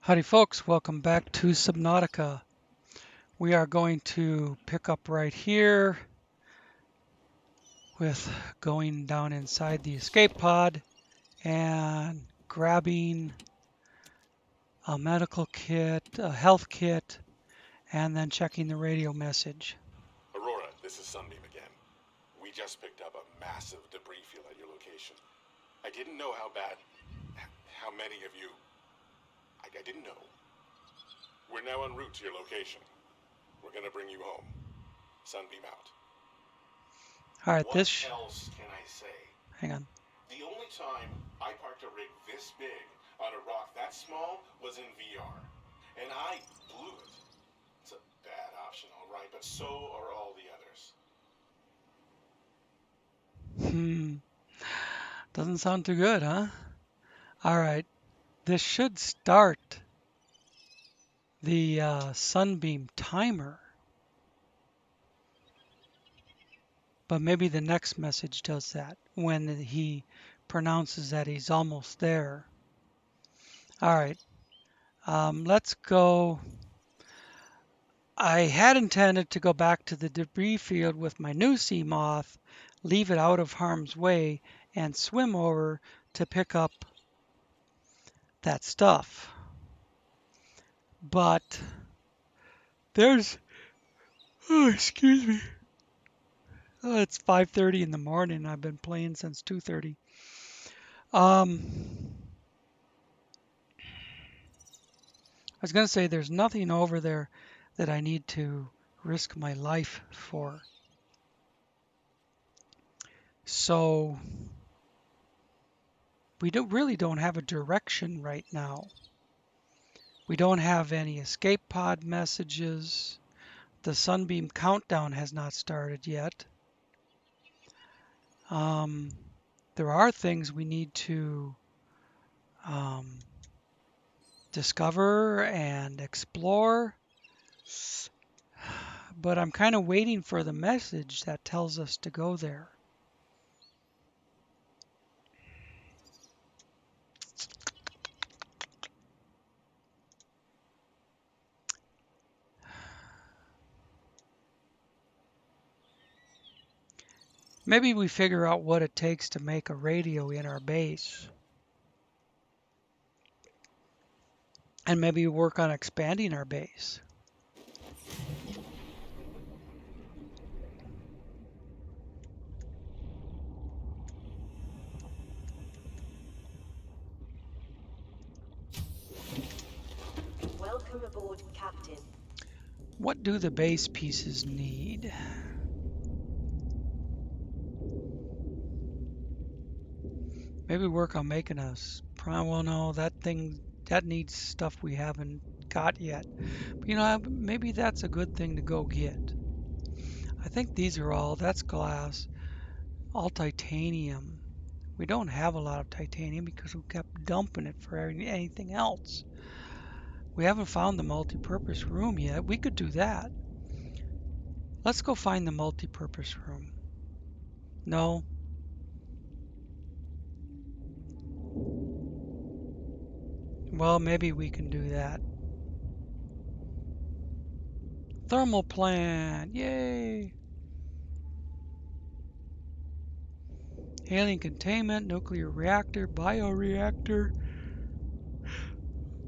Howdy folks, welcome back to Subnautica. We are going to pick up right here with going down inside the escape pod and grabbing a medical kit, a health kit, and then checking the radio message. Aurora, this is Sunbeam again. We just picked up a massive debris field at your location. I didn't know how many of you... I didn't know. We're now en route to your location. We're gonna bring you home. Sunbeam out. Alright, What else can I say? hang on. The only time I parked a rig this big on a rock that small was in VR. And I blew it. It's a bad option, alright, but so are all the others. Doesn't sound too good, huh? Alright, this should start the Sunbeam timer. But maybe the next message does that when he pronounces that he's almost there. All right, let's go. I had intended to go back to the debris field with my new sea moth, leave it out of harm's way, and swim over to pick up that stuff. But there's, oh, excuse me. Oh, it's 5:30 in the morning. I've been playing since 2:30. I was going to say there's nothing over there that I need to risk my life for. So we really don't have a direction right now. We don't have any escape pod messages. The Sunbeam countdown has not started yet. There are things we need to discover and explore, but I'm kind of waiting for the message that tells us to go there. Maybe we figure out what it takes to make a radio in our base. And maybe work on expanding our base. Welcome aboard, Captain. What do the base pieces need? Maybe work on making us. Well, no, that needs stuff we haven't got yet. But, maybe that's a good thing to go get. I think these are all, that's glass, all titanium. We don't have a lot of titanium because we kept dumping it for anything else. We haven't found the multi-purpose room yet. We could do that. Let's go find the multi-purpose room. No. Well, maybe we can do that. Thermal plant, yay! Alien containment, nuclear reactor, bioreactor,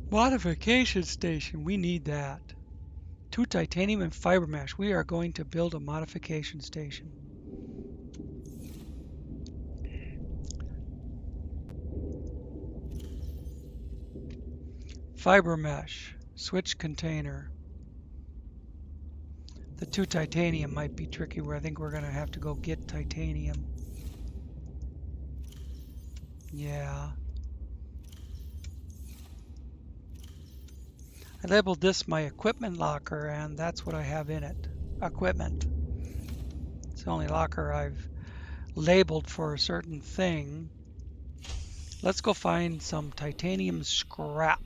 modification station, we need that. 2 titanium and fiber mesh, we are going to build a modification station. Fiber mesh, switch container. The 2 titanium might be tricky where I think we're going to have to go get titanium. Yeah. I labeled this my equipment locker, and that's what I have in it. Equipment. It's the only locker I've labeled for a certain thing. Let's go find some titanium scrap.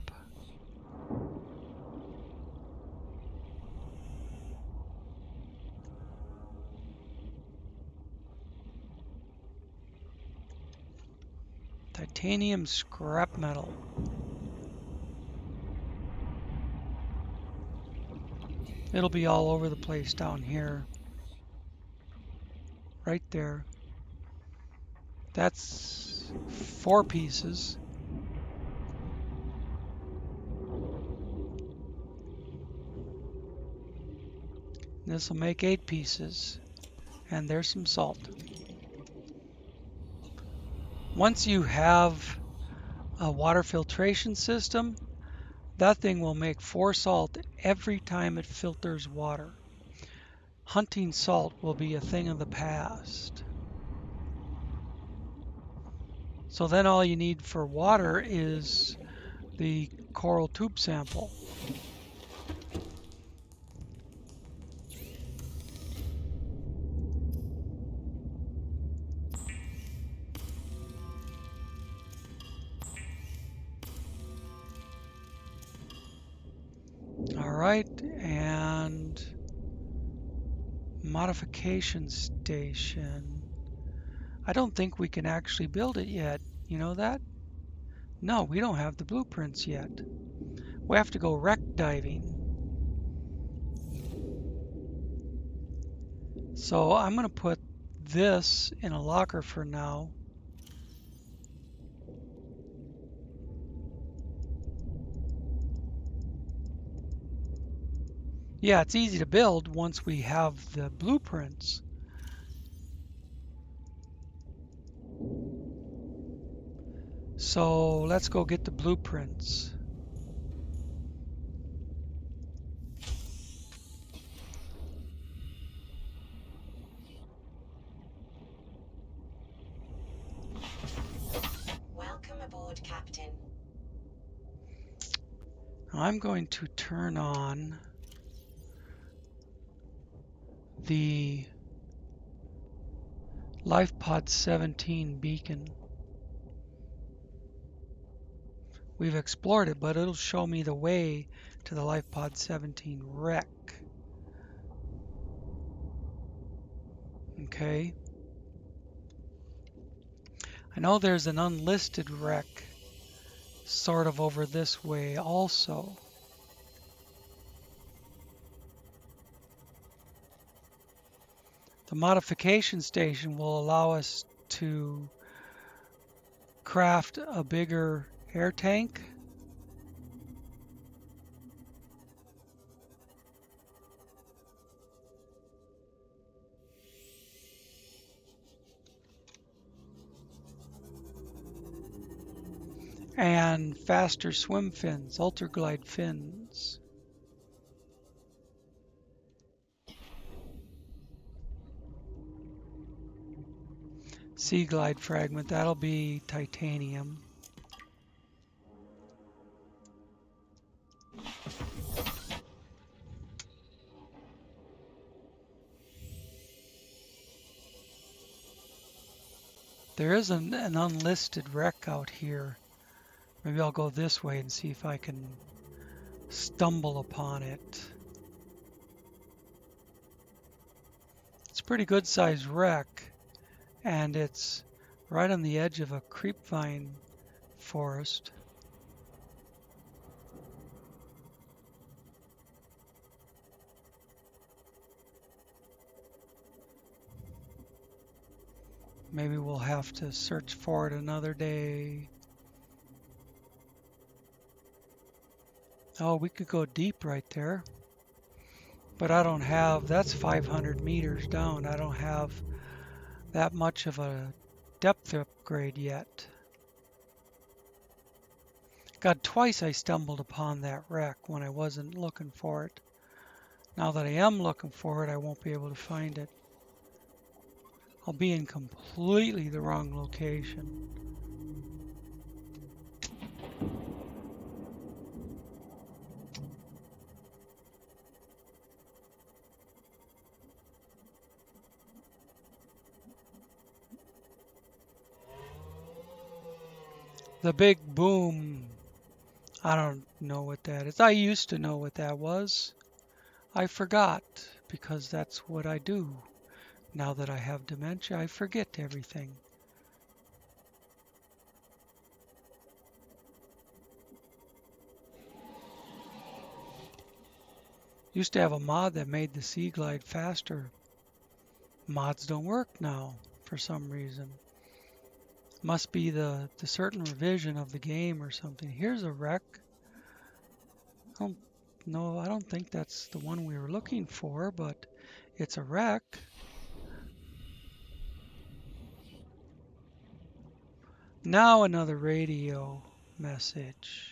Titanium scrap metal. It'll be all over the place down here. Right there. That's 4 pieces. This will make 8 pieces. And there's some salt. Once you have a water filtration system, that thing will make 4 salt every time it filters water. Hunting salt will be a thing of the past. So then all you need for water is the coral tube sample. All right, and modification station. I don't think we can actually build it yet. You know that? No, we don't have the blueprints yet. We have to go wreck diving. So I'm going to put this in a locker for now. Yeah, it's easy to build once we have the blueprints. So let's go get the blueprints. Welcome aboard, Captain. I'm going to turn on the LifePod 17 beacon. We've explored it, but it'll show me the way to the LifePod 17 wreck. Okay. I know there's an unlisted wreck sort of over this way also. The modification station will allow us to craft a bigger air tank. And faster swim fins, ultraglide fins. Sea glide fragment, that'll be titanium. There is an unlisted wreck out here. Maybe I'll go this way and see if I can stumble upon it. It's a pretty good sized wreck, and it's right on the edge of a creepvine forest. Maybe we'll have to search for it another day. Oh, we could go deep right there. But I don't have, that's 500 meters down. I don't have that much of a depth upgrade yet. God, twice I stumbled upon that wreck when I wasn't looking for it. Now that I am looking for it, I won't be able to find it. I'll be in completely the wrong location. The big boom. I don't know what that is. I used to know what that was. I forgot because that's what I do. Now that I have dementia, I forget everything. Used to have a mod that made the sea glide faster. Mods don't work now for some reason. Must be the certain revision of the game or something. Here's a wreck. I don't think that's the one we were looking for, but it's a wreck. Now another radio message.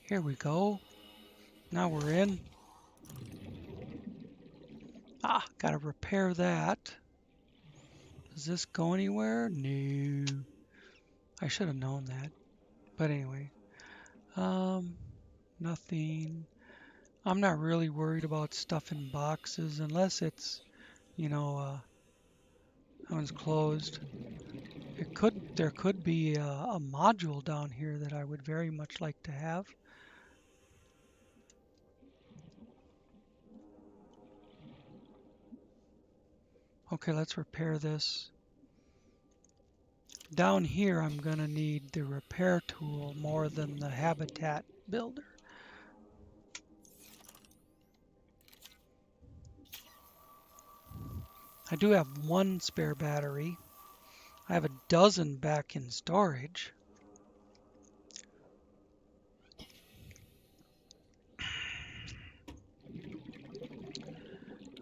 Here we go. Now we're in. Gotta repair that. Does this go anywhere? No. I should have known that. But anyway. Nothing. I'm not really worried about stuff in boxes unless it's, that one's closed. There could be a module down here that I would very much like to have. Okay, let's repair this. Down here, I'm going to need the repair tool more than the habitat builder. I do have one spare battery. I have a dozen back in storage.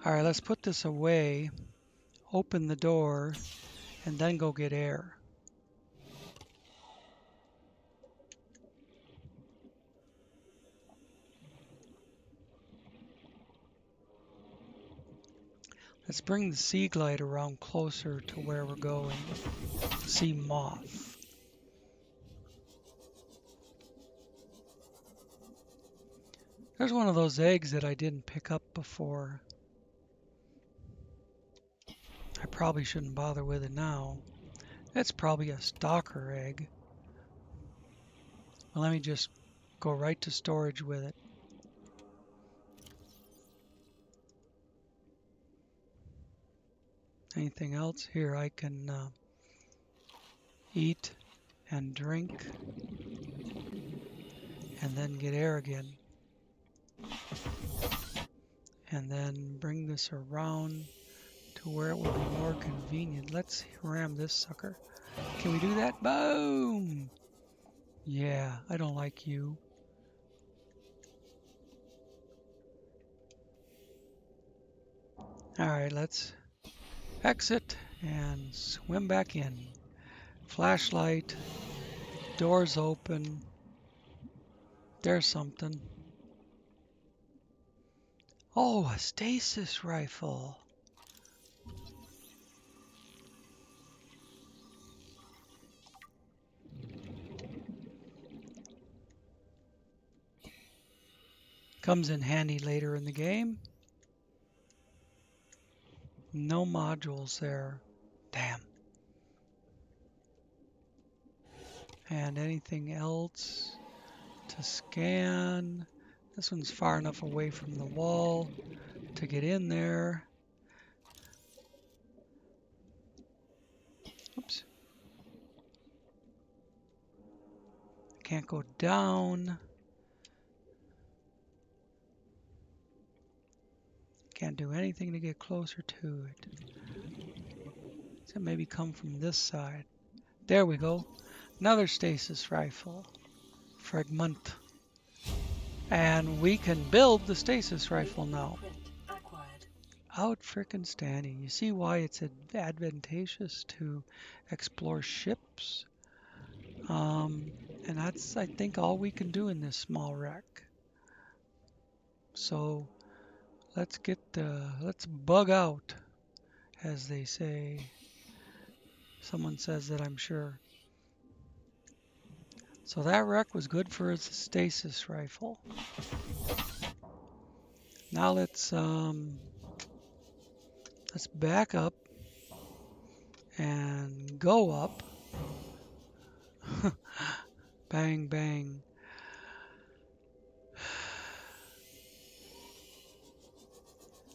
All right, let's put this away, open the door, and then go get air. Let's bring the sea glide around closer to where we're going. Sea moth. There's one of those eggs that I didn't pick up before. I probably shouldn't bother with it now. It's probably a stalker egg. Well, let me just go right to storage with it. Anything else? Here, I can eat and drink and then get air again. And then bring this around to where it will be more convenient. Let's ram this sucker. Can we do that? Boom! Yeah, I don't like you. Alright, let's exit and swim back in. Flashlight, doors open. There's something. Oh, a stasis rifle. Comes in handy later in the game. No modules there. Damn. And anything else to scan? This one's far enough away from the wall to get in there. Oops. Can't go down. Can't do anything to get closer to it. So maybe come from this side. There we go. Another stasis rifle. Fragment. And we can build the stasis rifle now. Out frickin' standing. You see why it's advantageous to explore ships. And that's, I think, all we can do in this small wreck. So let's bug out, as they say. Someone says that, I'm sure. So that wreck was good for its stasis rifle. Now let's back up and go up. Bang, bang.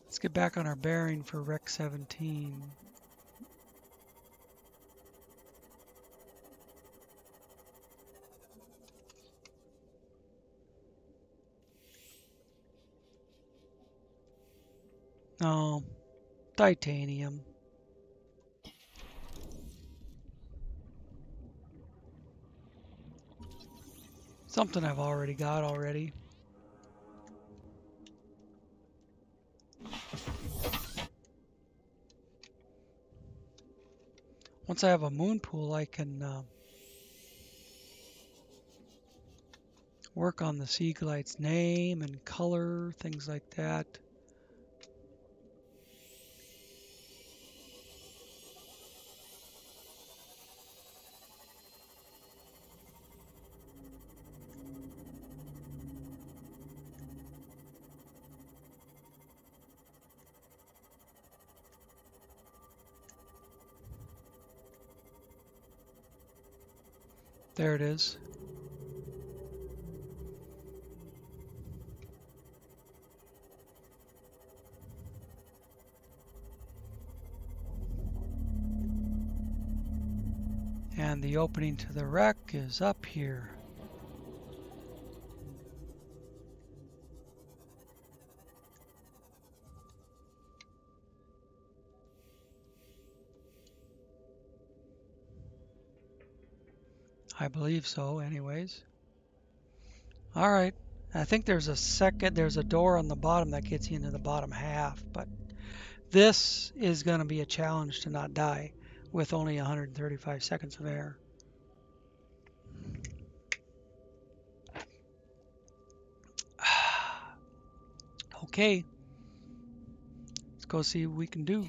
Let's get back on our bearing for Rec 17. No, titanium. Something I've already got already. Once I have a moon pool, I can work on the Seaglite's name and color, things like that. There it is. And the opening to the wreck is up here. I believe so, anyways. All right. I think there's a door on the bottom that gets you into the bottom half, but this is going to be a challenge to not die with only 135 seconds of air. Okay, let's go see what we can do.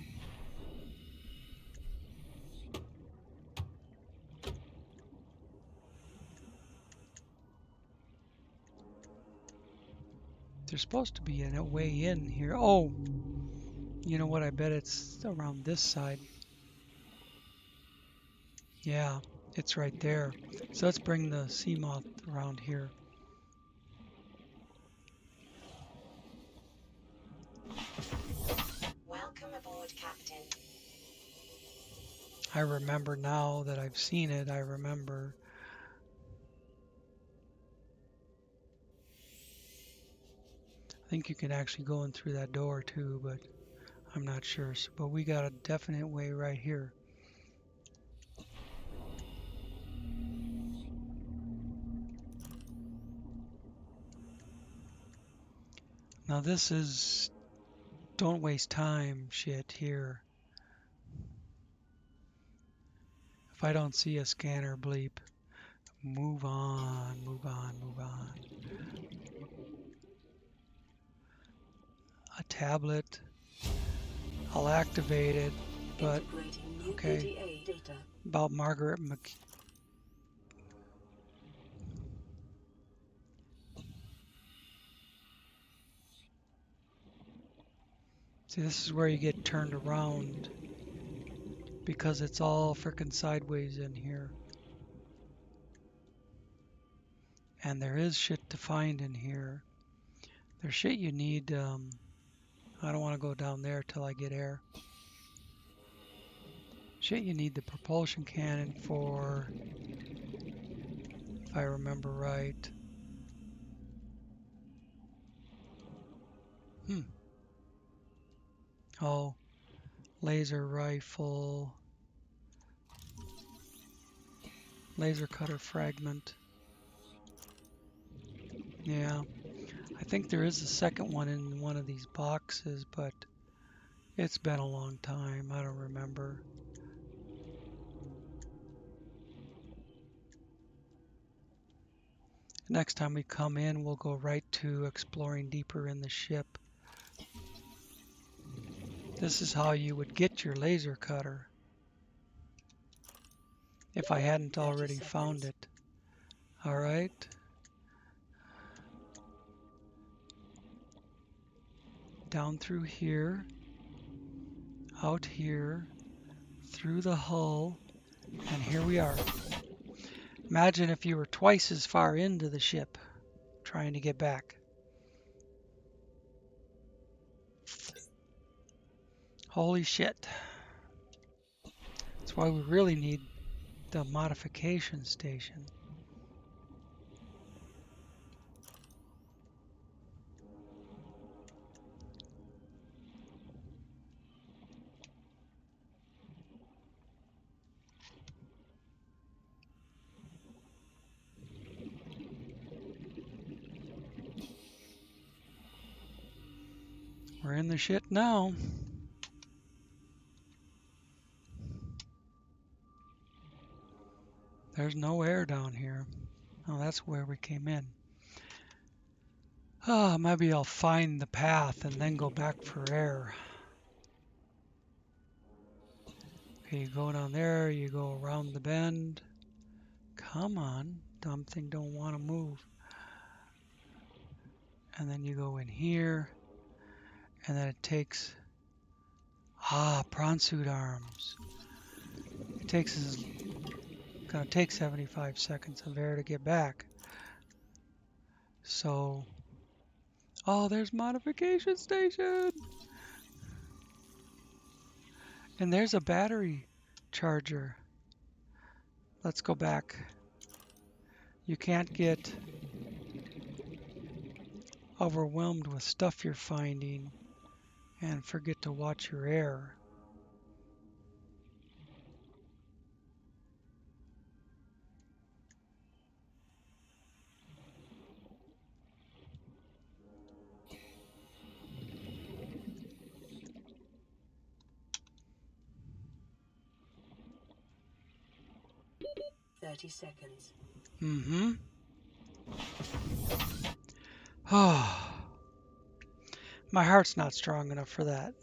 There's supposed to be a way in here. Oh, you know what? I bet it's around this side. Yeah, it's right there. So let's bring the sea moth around here. Welcome aboard, Captain. I remember now that I've seen it. I remember. I think you can actually go in through that door too, but I'm not sure. So, but we got a definite way right here. Now this is don't waste time shit here. If I don't see a scanner bleep, move on, move on, move on. A tablet, I'll activate it, but okay. About Margaret Mc... See, this is where you get turned around because it's all frickin' sideways in here. And there is shit to find in here. There's shit you need. I don't want to go down there till I get air. Shit you need the propulsion cannon for, if I remember right. Oh, laser rifle, laser cutter fragment. Yeah, I think there is a second one in one of these boxes, but it's been a long time. I don't remember. Next time we come in, we'll go right to exploring deeper in the ship. This is how you would get your laser cutter, if I hadn't already found it. All right. Down through here, out here, through the hull, and here we are. Imagine if you were twice as far into the ship trying to get back. Holy shit. That's why we really need the modification station. in the shit now. There's no air down here. Oh, that's where we came in. Oh, maybe I'll find the path and then go back for air. Okay, you go down there, you go around the bend. Come on, dumb thing don't want to move. And then you go in here, and then it takes, prawn suit arms. It's gonna take 75 seconds of air to get back. So, oh, there's modification station. And there's a battery charger. Let's go back. You can't get overwhelmed with stuff you're finding and forget to watch your air. Mm-hmm. Oh, my heart's not strong enough for that.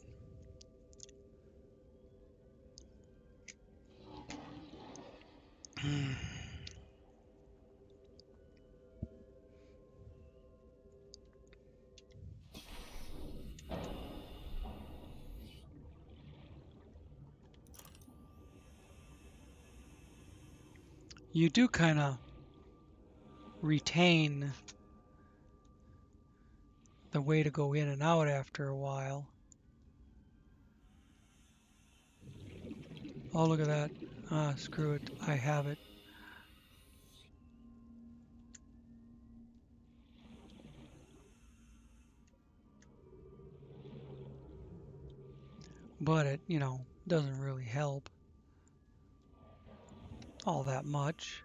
You do kind of retain the way to go in and out after a while. Oh, look at that. Screw it. I have it. But it, doesn't really help all that much.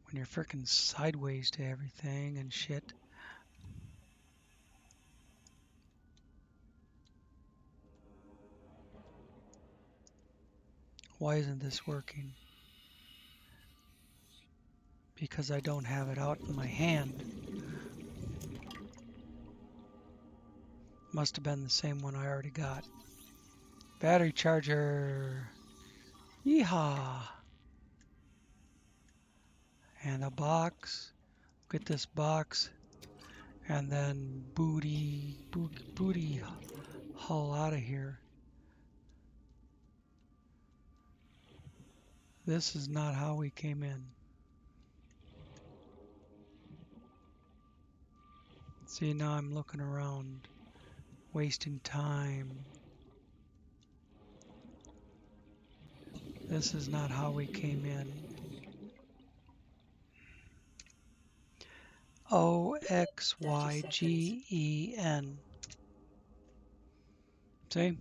When you're frickin' sideways to everything and shit. Why isn't this working? Because I don't have it out in my hand. Must have been the same one I already got. Battery charger. Yeehaw. And a box. Get this box. And then booty haul out of here. This is not how we came in. See, now I'm looking around, wasting time. This is not how we came in. OXYGEN. See?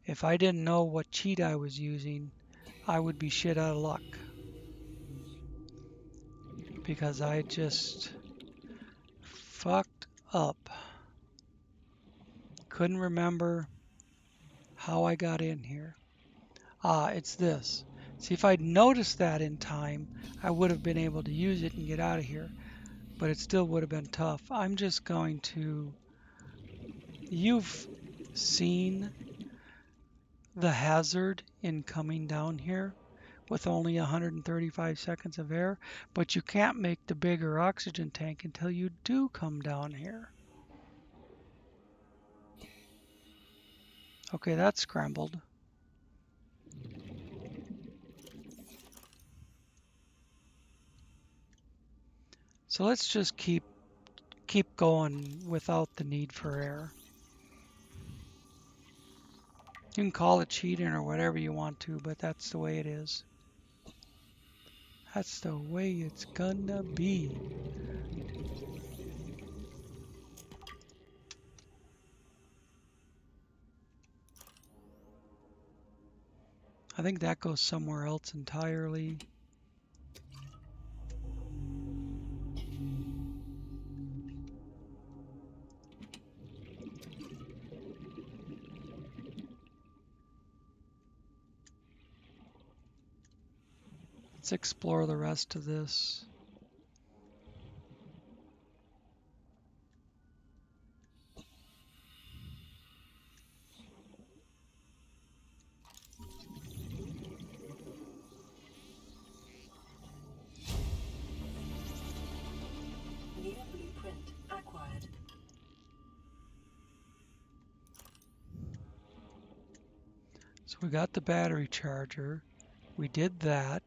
If I didn't know what cheat I was using, I would be shit out of luck. Because I just fucked up. Couldn't remember how I got in here. It's this. See, if I'd noticed that in time, I would have been able to use it and get out of here. But it still would have been tough. I'm just going to... You've seen the hazard in coming down here with only 135 seconds of air, but you can't make the bigger oxygen tank until you do come down here. Okay, that's scrambled. So let's just keep going without the need for air. You can call it cheating or whatever you want to, but that's the way it is. That's the way it's gonna be. I think that goes somewhere else entirely. Let's explore the rest of this. New blueprint acquired. So we got the battery charger. We did that.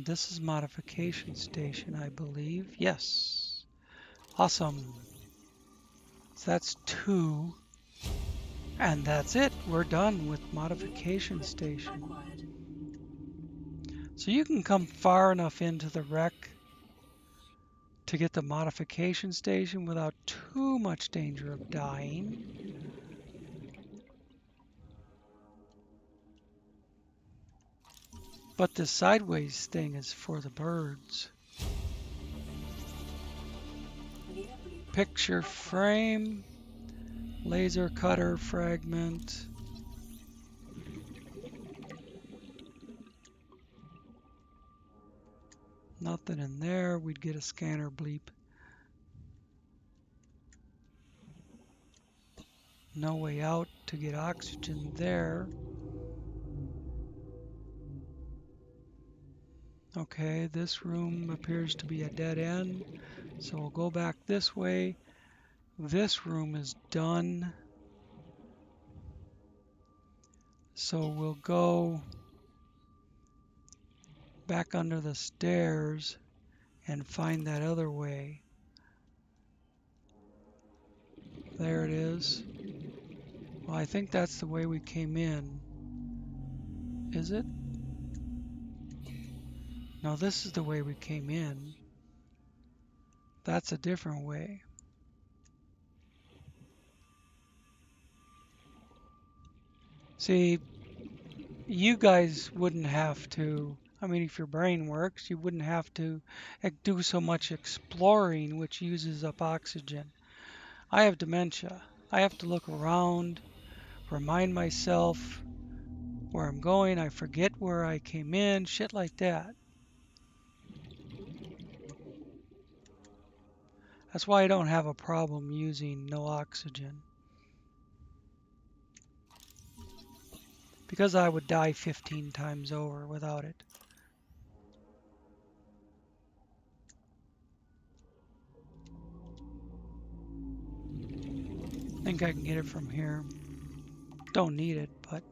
This is modification station, I believe. Yes. Awesome. So that's 2. And that's it. We're done with modification station. Acquired. So you can come far enough into the wreck to get the modification station without too much danger of dying. But the sideways thing is for the birds. New blueprint Picture acquired. frame, laser cutter fragment. Nothing in there. We'd get a scanner bleep. No way out to get oxygen there. Okay, this room appears to be a dead end. So we'll go back this way. This room is done. So we'll go back under the stairs and find that other way. There it is. Well, I think that's the way we came in. Is it? No, this is the way we came in. That's a different way. See, you guys wouldn't have to, I mean, if your brain works, you wouldn't have to do so much exploring, which uses up oxygen. I have dementia. I have to look around, remind myself where I'm going. I forget where I came in, shit like that. That's why I don't have a problem using no oxygen. Because I would die 15 times over without it. I think I can get it from here. Don't need it, but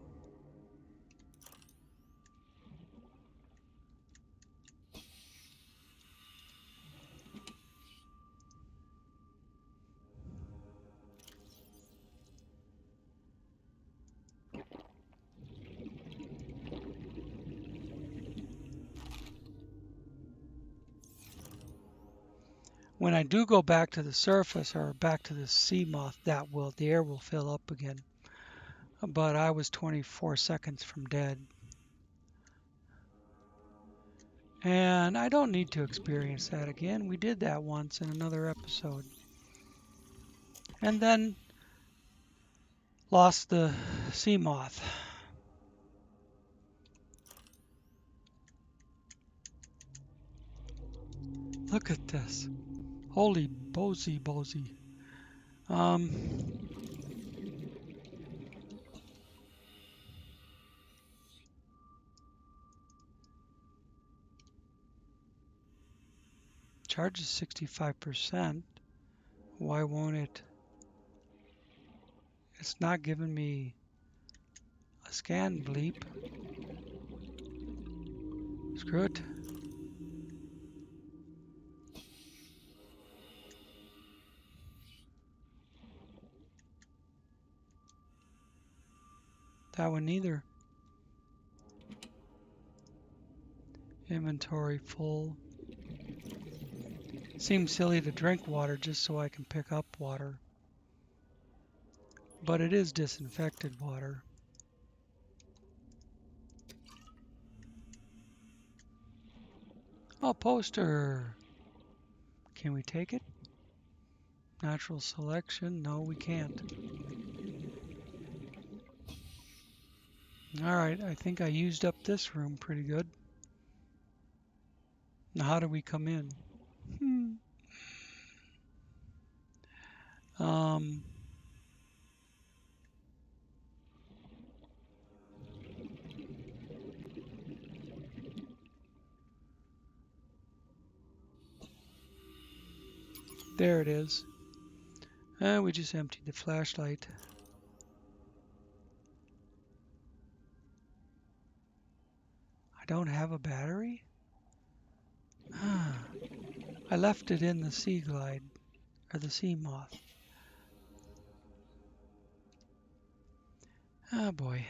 when I do go back to the surface or back to the sea moth, the air will fill up again. But I was 24 seconds from dead. And I don't need to experience that again. We did that once in another episode. And then lost the sea moth. Look at this. Holy bozy. Charge is 65%. Why won't it? It's not giving me a scan bleep. Screw it. That one neither. Inventory full. Seems silly to drink water just so I can pick up water. But it is disinfected water. Oh, poster. Can we take it? Natural selection? No, we can't. Alright, I think I used up this room pretty good. Now, how do we come in? Hmm. Um, there it is. We just emptied the flashlight. I don't have a battery? I left it in the sea glide, or the sea moth. Oh boy.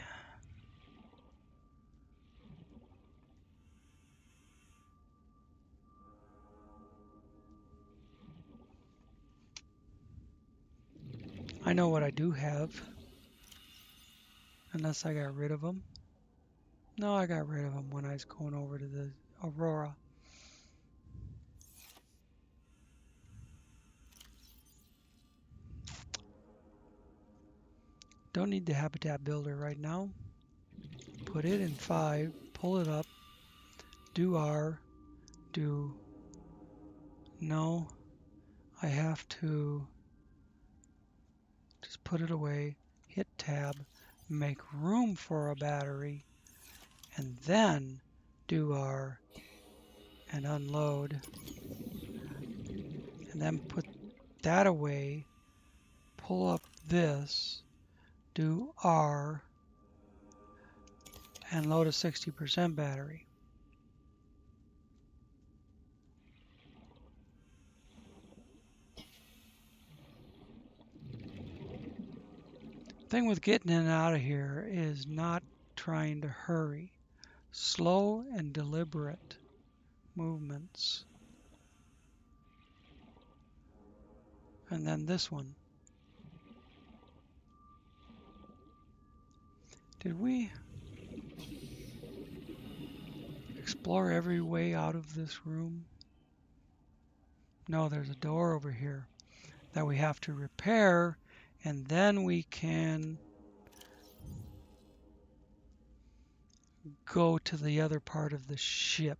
I know what I do have, unless I got rid of them. No, I got rid of them when I was going over to the Aurora. Don't need the habitat builder right now. Put it in 5, pull it up, do R, do, no, I have to just put it away, hit tab, make room for a battery, and then do R and unload, and then put that away, pull up this, do R, and load a 60% battery. Thing with getting in and out of here is not trying to hurry. Slow and deliberate movements. And then this one. Did we explore every way out of this room? No, there's a door over here that we have to repair, and then we can go to the other part of the ship.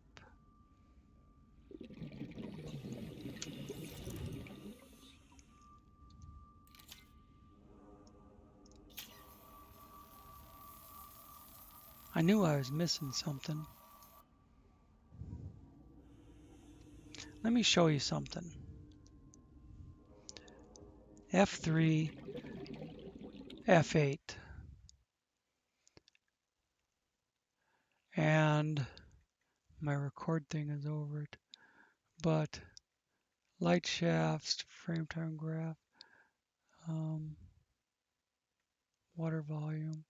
I knew I was missing something. Let me show you something. F3, F8. And my record thing is over it. But light shafts, frame time graph, water volume.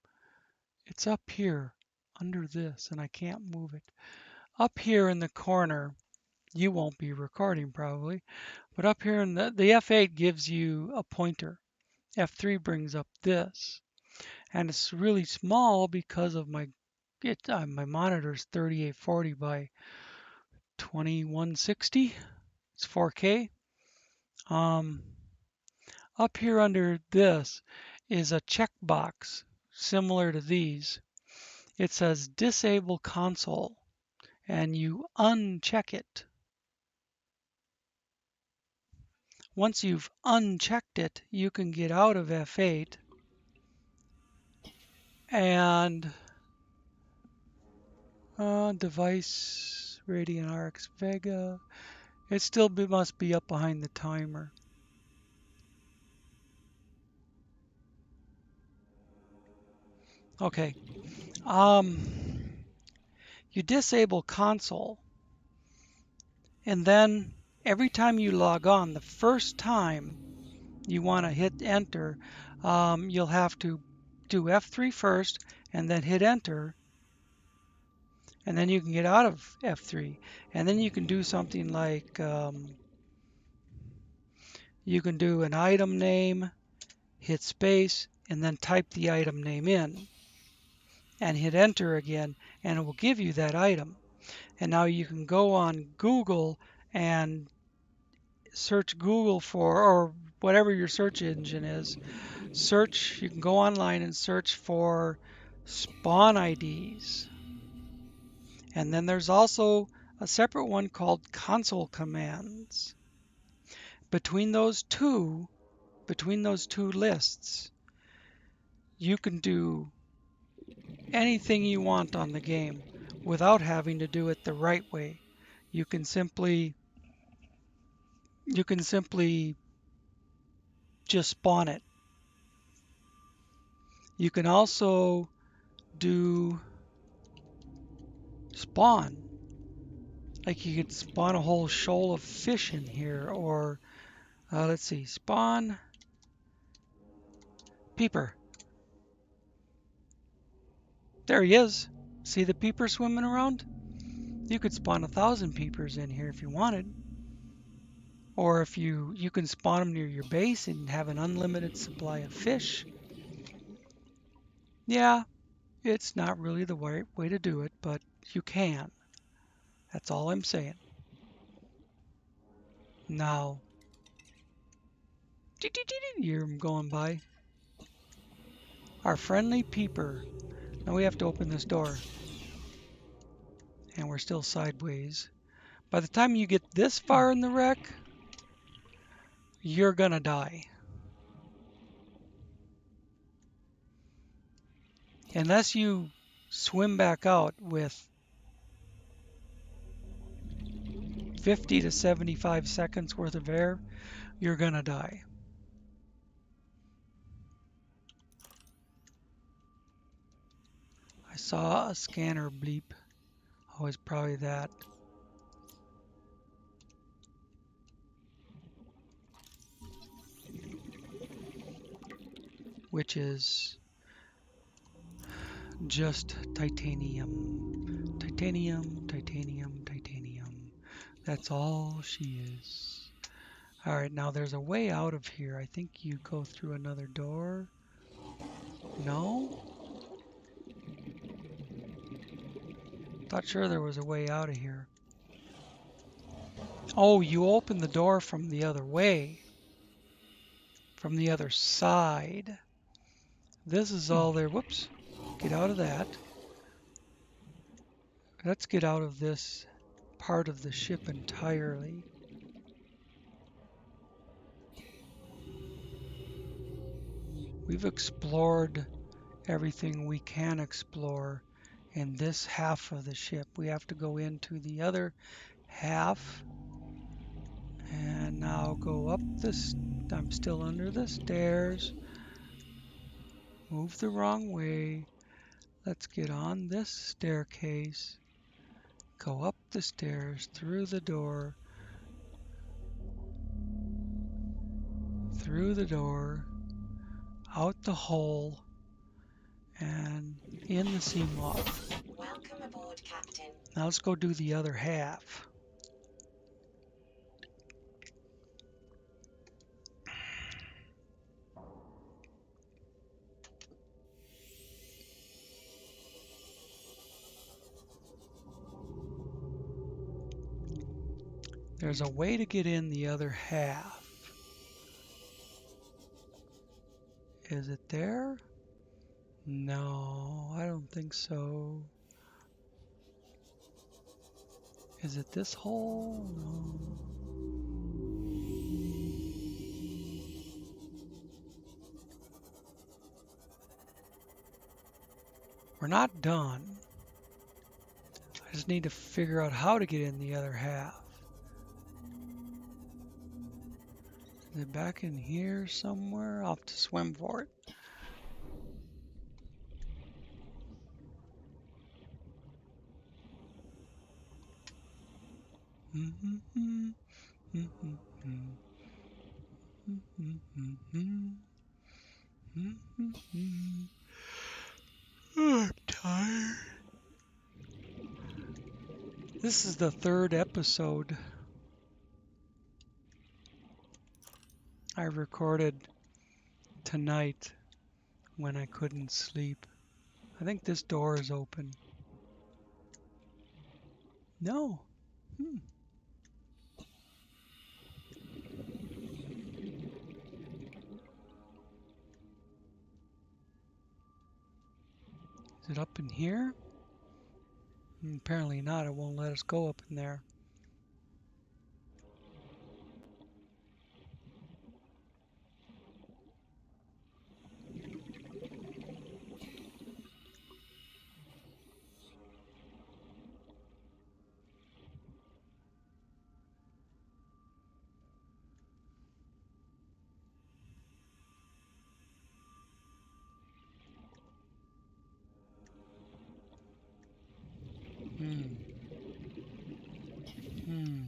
It's up here under this, and I can't move it. Up here in the corner, you won't be recording probably, but up here in the F8 gives you a pointer. F3 brings up this, and it's really small because of my monitor's 3840 by 2160. It's 4K. Up here under this is a checkbox similar to these. It says disable console, and you uncheck it. Once you've unchecked it, you can get out of F8 and device Radeon RX Vega. It still must be up behind the timer. Okay. You disable console, and then every time you log on, the first time you want to hit enter, you'll have to do F3 first and then hit enter, and then you can get out of F3, and then you can do something like you can do an item name, hit space, and then type the item name in and hit enter again, and it will give you that item. And now you can go on Google and search Google for, or whatever your search engine is, you can go online and search for spawn IDs. And then there's also a separate one called console commands. Between those two lists, you can do anything you want on the game without having to do it the right way. You can simply just spawn it. You can also do spawn. Like you could spawn a whole shoal of fish in here, or let's see, spawn peeper. There he is. See the peeper swimming around? You could spawn 1,000 peepers in here if you wanted. Or if you can spawn them near your base and have an unlimited supply of fish. Yeah, it's not really the right way to do it, but you can. That's all I'm saying. Now, you're going by. Our friendly peeper. Now we have to open this door. And we're still sideways. By the time you get this far in the wreck, you're gonna die. Unless you swim back out with 50 to 75 seconds worth of air, you're gonna die. I saw a scanner bleep. Oh, it's probably that. Which is just titanium. Titanium, titanium, titanium. That's all she is. Alright, now there's a way out of here. I think you go through another door. No? Thought sure there was a way out of here. Oh, you open the door from the other way. From the other side. This is all there. Whoops. Get out of that. Let's get out of this part of the ship entirely. We've explored everything we can explore in this half of the ship. We have to go into the other half. And now go up this. I'm still under the stairs. Move the wrong way. Let's get on this staircase. Go up the stairs, through the door. Through the door. Out the hole. And in the seam loft. Welcome aboard, Captain. Now let's go do the other half. There's a way to get in the other half. Is it there? No, I don't think so. Is it this hole? No. We're not done. I just need to figure out how to get in the other half. Is it back in here somewhere? I'll have to swim for it. I'm tired. This is the third episode I recorded tonight when I couldn't sleep. I think this door is open. No. Is it up in here? Apparently not. It won't let us go up in there. Hmm. Hmm.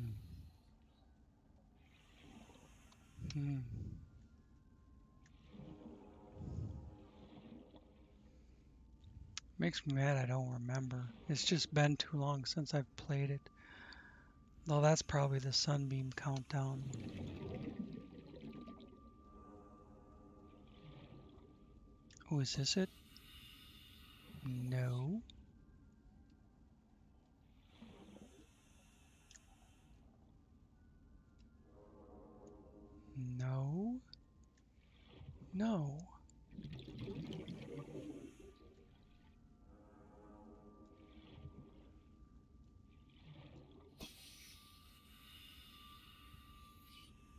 Hmm. Makes me mad I don't remember. It's just been too long since I've played it. Though that's probably the sunbeam countdown. Oh, is this it? No. No. No.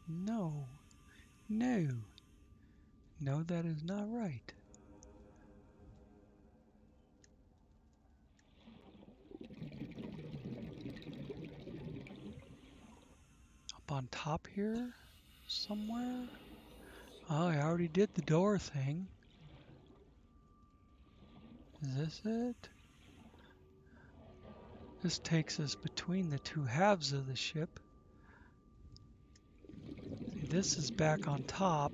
No. No. No, that is not right. Up on top here? Somewhere? Oh, I already did the door thing. Is this it? This takes us between the two halves of the ship. See, this is back on top.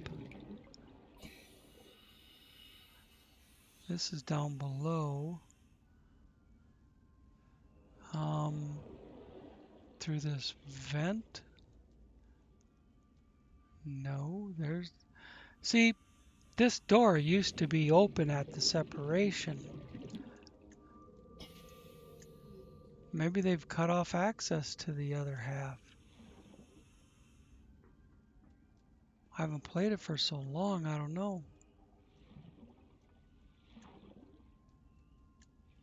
This is down below. Um, Through this vent? No, there's... See, this door used to be open at the separation. Maybe they've cut off access to the other half. I haven't played it for so long, I don't know.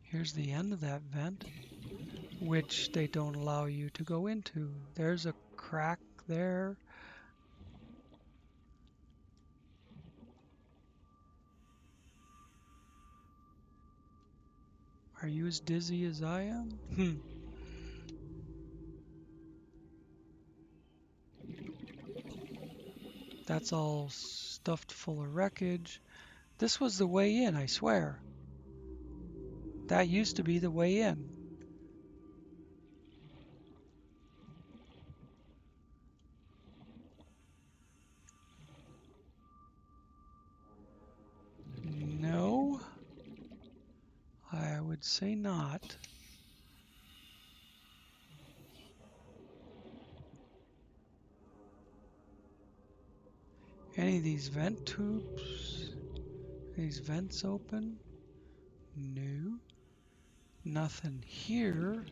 Here's the end of that vent, which they don't allow you to go into. There's a crack there. Are you as dizzy as I am? That's all stuffed full of wreckage. This was the way in, I swear. That used to be the way in. No, I would say not. Any of these vent tubes? These vents open? No. Nothing here.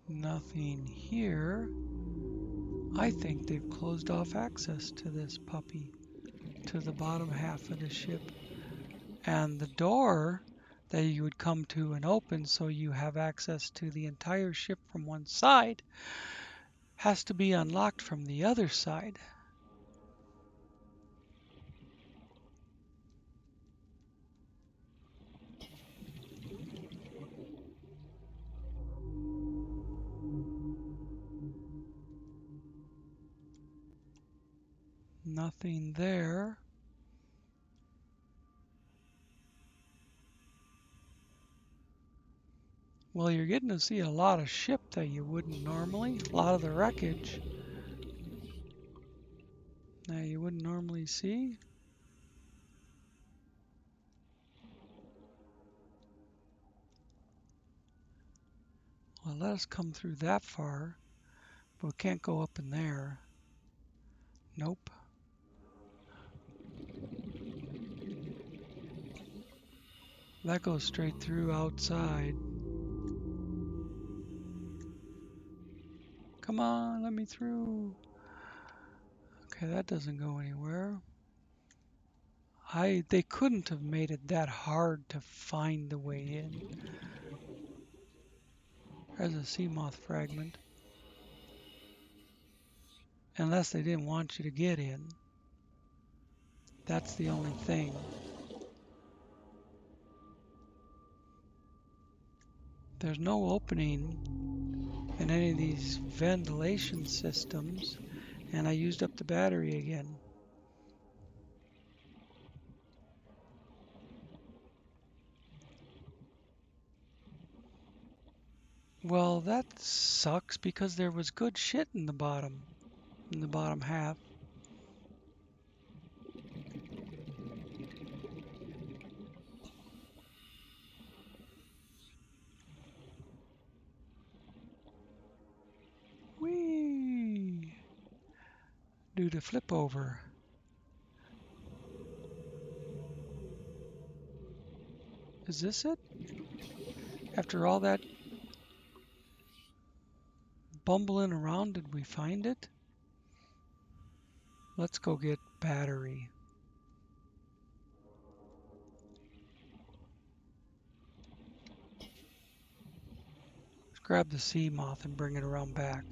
Nothing here. I think they've closed off access to this puppy, to the bottom half of the ship. And the door that you would come to and open so you have access to the entire ship from one side has to be unlocked from the other side. Nothing there. Well, you're getting to see a lot of ship that you wouldn't normally. A lot of the wreckage that you wouldn't normally see. Well, let us come through that far, but we can't go up in there. Nope. That goes straight through outside. Come on, let me through. Okay, that doesn't go anywhere. They couldn't have made it that hard to find the way in. There's a sea moth fragment. Unless they didn't want you to get in. That's the only thing. There's no opening in any of these ventilation systems, and I used up the battery again. Well, that sucks because there was good shit in the bottom half. Whee! Do the flip over. Is this it? After all that bumbling around, did we find it? Let's go get battery. Let's grab the sea moth and bring it around back.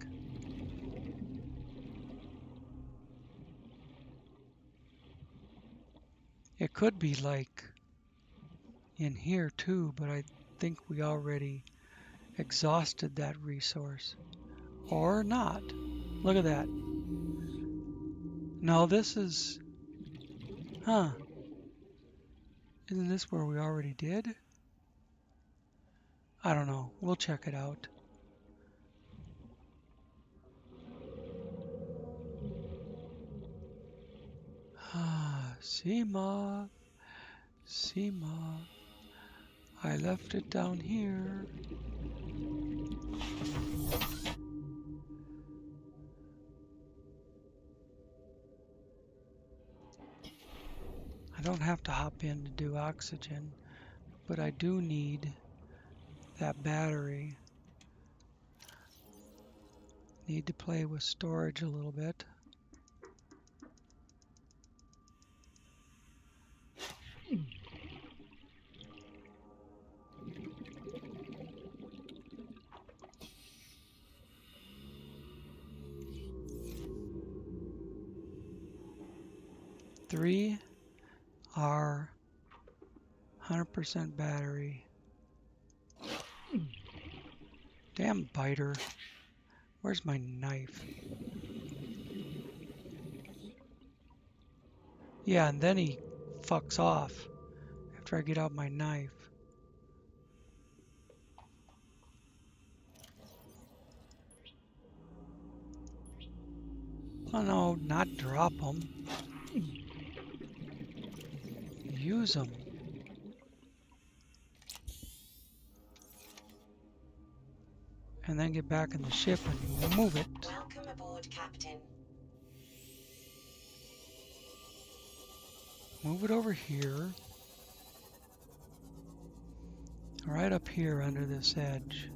It could be like in here too, but I think we already exhausted that resource. Or not. Look at that. No, this is... Huh. Isn't this where we already did? I don't know. We'll check it out. Sea moth. Sea moth. I left it down here. I don't have to hop in to do oxygen, but I do need that battery. Need to play with storage a little bit. Three are 100% battery. Damn biter. Where's my knife? Yeah, and then he fucks off after I get out my knife. Oh no, not drop them. Use them. And then get back in the ship and move it. Welcome aboard, Captain. Move it over here. Right up here under this edge.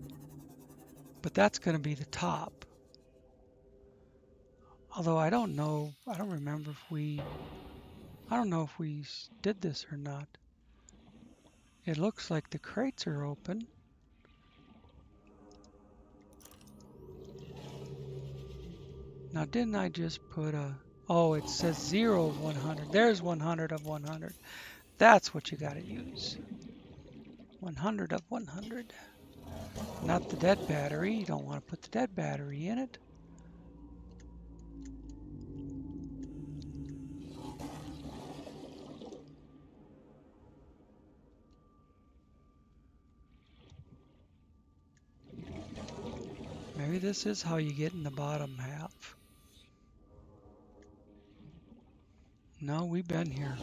But that's going to be the top. Although I don't know, I don't remember if we, I don't know if we did this or not. It looks like the crates are open. Now didn't I just put a, oh, it says 0 of 100. There's 100 of 100. That's what you got to use. 100 of 100. Not the dead battery. You don't want to put the dead battery in it. Maybe this is how you get in the bottom half. No, we've been here.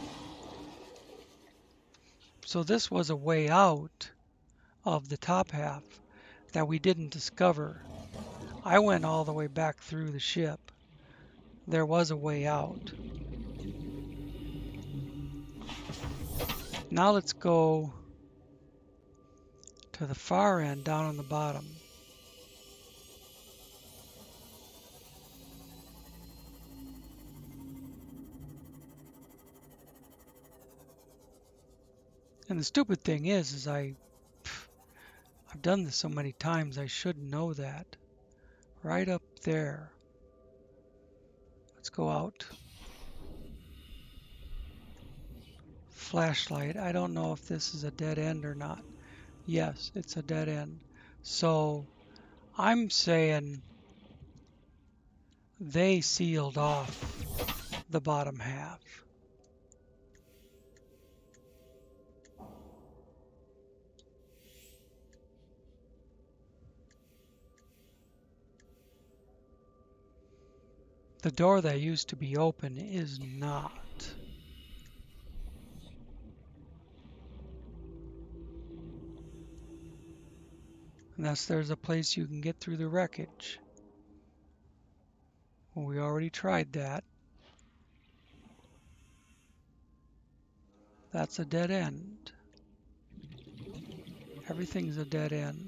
So this was a way out of the top half that we didn't discover. I went all the way back through the ship. There was a way out. Now let's go to the far end down on the bottom. And the stupid thing is I've done this so many times, I should know that. Right up there. Let's go out. Flashlight. I don't know if this is a dead end or not. Yes, it's a dead end. So I'm saying they sealed off the bottom half. The door that used to be open is not. Unless there's a place you can get through the wreckage. Well, we already tried that. That's a dead end. Everything's a dead end.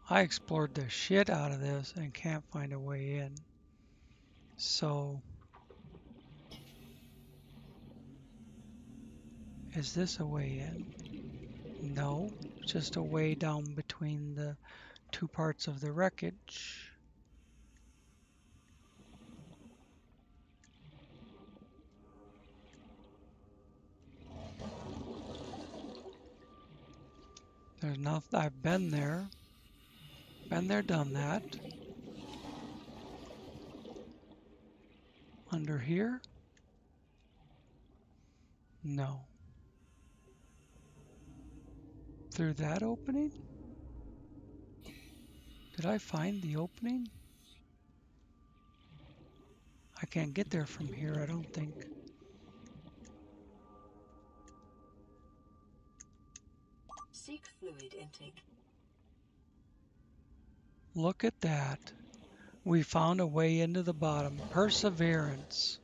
I explored the shit out of this and can't find a way in. So, is this a way in? No, just a way down between the two parts of the wreckage. There's nothing. I've been there, done that. Under here? No. Through that opening? Did I find the opening? I can't get there from here, I don't think. Seek fluid intake. Look at that. We found a way into the bottom. Perseverance.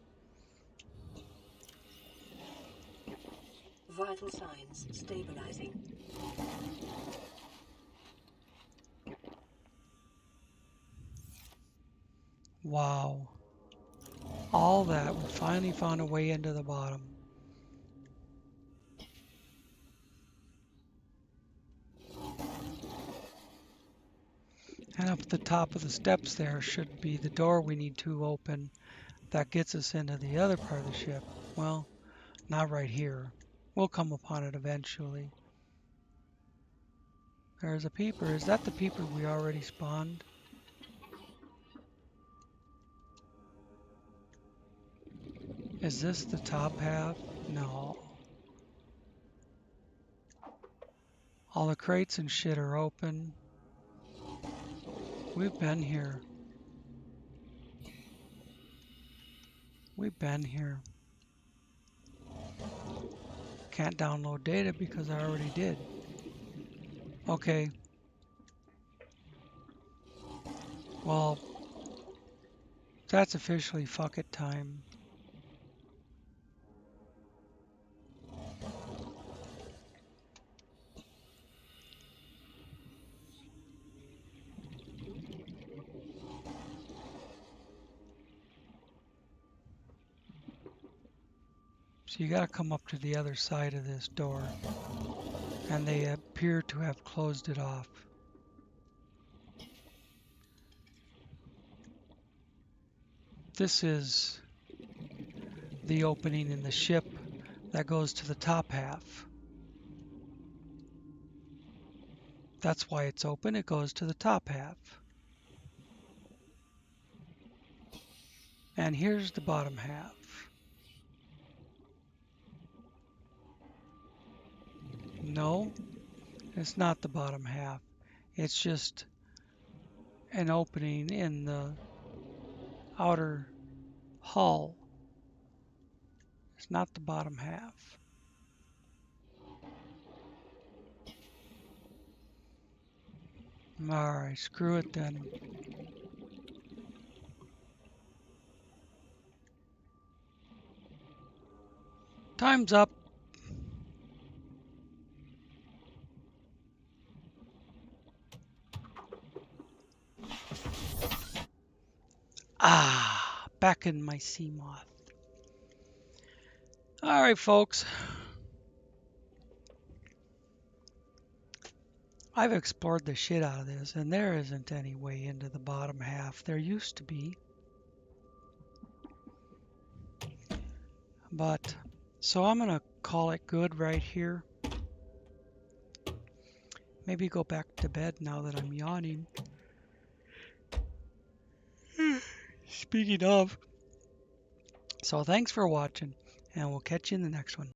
Vital signs stabilizing. Wow. All that, we finally found a way into the bottom. And up at the top of the steps there should be the door we need to open that gets us into the other part of the ship. Well, not right here. We'll come upon it eventually. There's a peeper. Is that the peeper we already spawned? Is this the top half? No. All the crates and shit are open. We've been here. We've been here. Can't download data because I already did. Okay. Well, that's officially fuck it time. So you gotta come up to the other side of this door. And they appear to have closed it off. This is the opening in the ship that goes to the top half. That's why it's open. It goes to the top half. And here's the bottom half. No, it's not the bottom half. It's just an opening in the outer hull. It's not the bottom half. Alright, screw it then. Time's up. Ah, back in my sea moth. All right, folks. I've explored the shit out of this, and there isn't any way into the bottom half. There used to be. But, so I'm going to call it good right here. Maybe go back to bed now that I'm yawning. Speaking of, so thanks for watching, and we'll catch you in the next one.